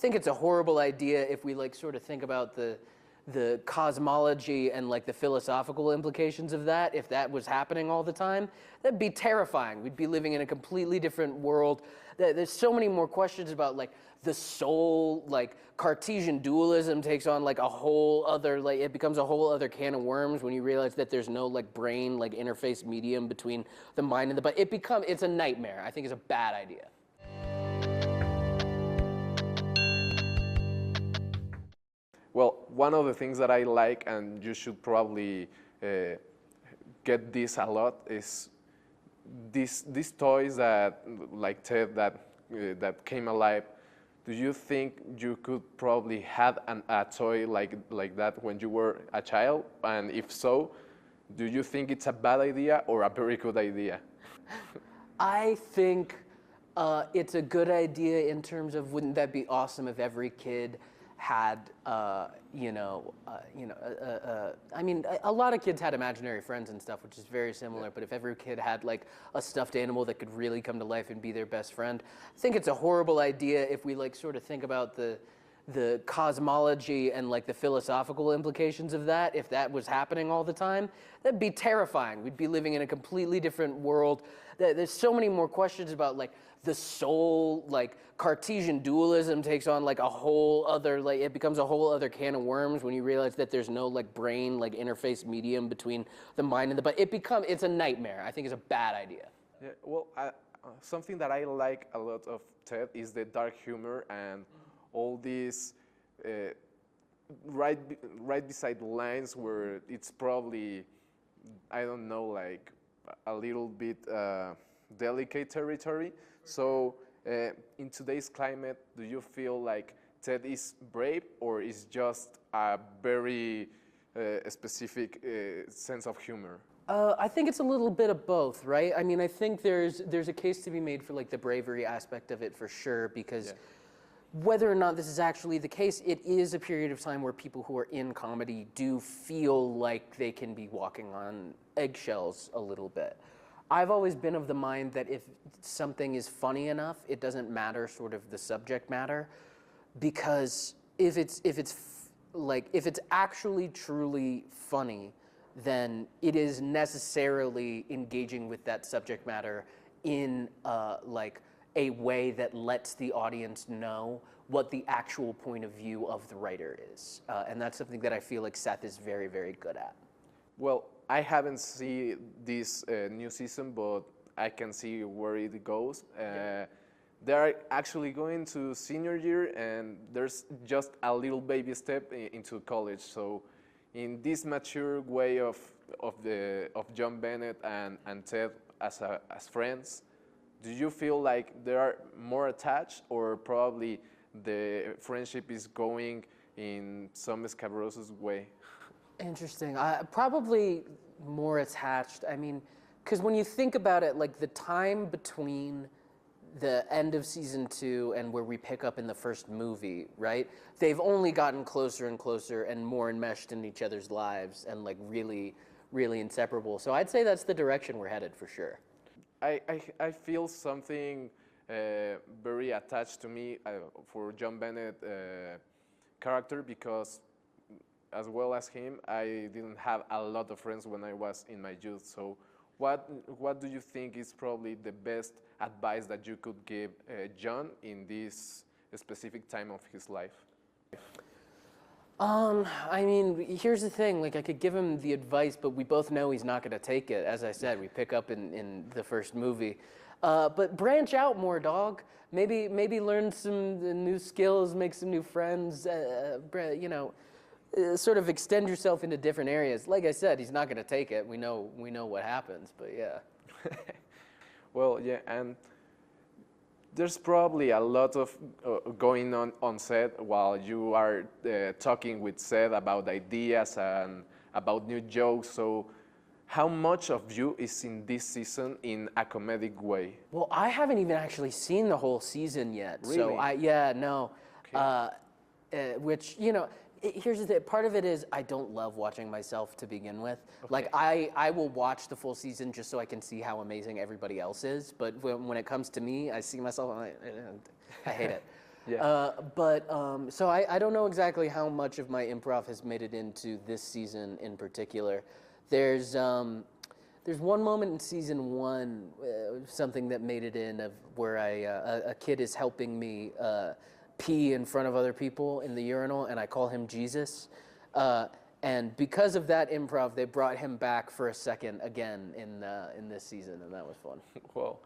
think it's a horrible idea if we like sort of think about the cosmology and like the philosophical implications of that. If that was happening all the time, that'd be terrifying. We'd be living in a completely different world. There's so many more questions about like the soul, like Cartesian dualism takes on like a whole other, like it becomes a whole other can of worms when you realize that there's no like brain, like interface medium between the mind and the body. It's a nightmare. I think it's a bad idea. Well, one of the things that I like, and you should probably get this a lot, is these toys that, like Ted, that came alive. Do you think you could probably have a toy like that when you were a child? And if so, do you think it's a bad idea or a very good idea? I think it's a good idea in terms of, wouldn't that be awesome if every kid had, I mean, a lot of kids had imaginary friends and stuff, which is very similar, but if every kid had like a stuffed animal that could really come to life and be their best friend, I think it's a horrible idea if we like sort of think about the cosmology and like the philosophical implications of that. If that was happening all the time, that'd be terrifying. We'd be living in a completely different world. There's so many more questions about like the soul, like Cartesian dualism takes on like a whole other, like it becomes a whole other can of worms when you realize that there's no like brain, like interface medium between the mind and the body. It's a nightmare. I think it's a bad idea. Yeah, well, something that I like a lot of Ted is the dark humor and all these right beside the lines where it's probably, I don't know, like a little bit delicate territory. So in today's climate, do you feel like Ted is brave or is just a very specific sense of humor? I think it's a little bit of both, right? I mean, I think there's a case to be made for like the bravery aspect of it for sure, because whether or not this is actually the case, it is a period of time where people who are in comedy do feel like they can be walking on eggshells a little bit. I've always been of the mind that if something is funny enough, it doesn't matter sort of the subject matter, because if it's actually truly funny, then it is necessarily engaging with that subject matter in like a way that lets the audience know what the actual point of view of the writer is, and that's something that I feel like Seth is very, very good at. Well, I haven't seen this new season, but I can see where it goes. They're actually going to senior year, and there's just a little baby step into college. So, in this mature way of John Bennett and Ted as friends, do you feel like they are more attached, or probably the friendship is going in some scabrosus way? Interesting. Probably more attached. I mean, because when you think about it, like the time between the end of season 2 and where we pick up in the first movie, right? They've only gotten closer and closer and more enmeshed in each other's lives and like really, really inseparable. So I'd say that's the direction we're headed for sure. I feel something very attached to me for John Bennett character, because as well as him, I didn't have a lot of friends when I was in my youth. So what do you think is probably the best advice that you could give John in this specific time of his life? I mean, here's the thing, like I could give him the advice, but we both know he's not gonna take it. As I said, we pick up in the first movie. But branch out more, dog. Maybe learn some new skills, make some new friends, you know, sort of extend yourself into different areas. Like I said, he's not gonna take it. We know what happens, but yeah. Well, yeah, and there's probably a lot of going on set while you are talking with Seth about ideas and about new jokes. So how much of you is in this season in a comedic way? Well, I haven't even actually seen the whole season yet. Really? So no. Okay. Which, you know, here's the thing. Part of it is I don't love watching myself to begin with. Okay. Like I will watch the full season just so I can see how amazing everybody else is. But when it comes to me, I see myself, I hate it. Yeah. So I don't know exactly how much of my improv has made it into this season in particular. There's one moment in season one, something that made it in, of where a kid is helping me pee in front of other people in the urinal, and I call him Jesus. And because of that improv, they brought him back for a second again in this season, and that was fun. Well,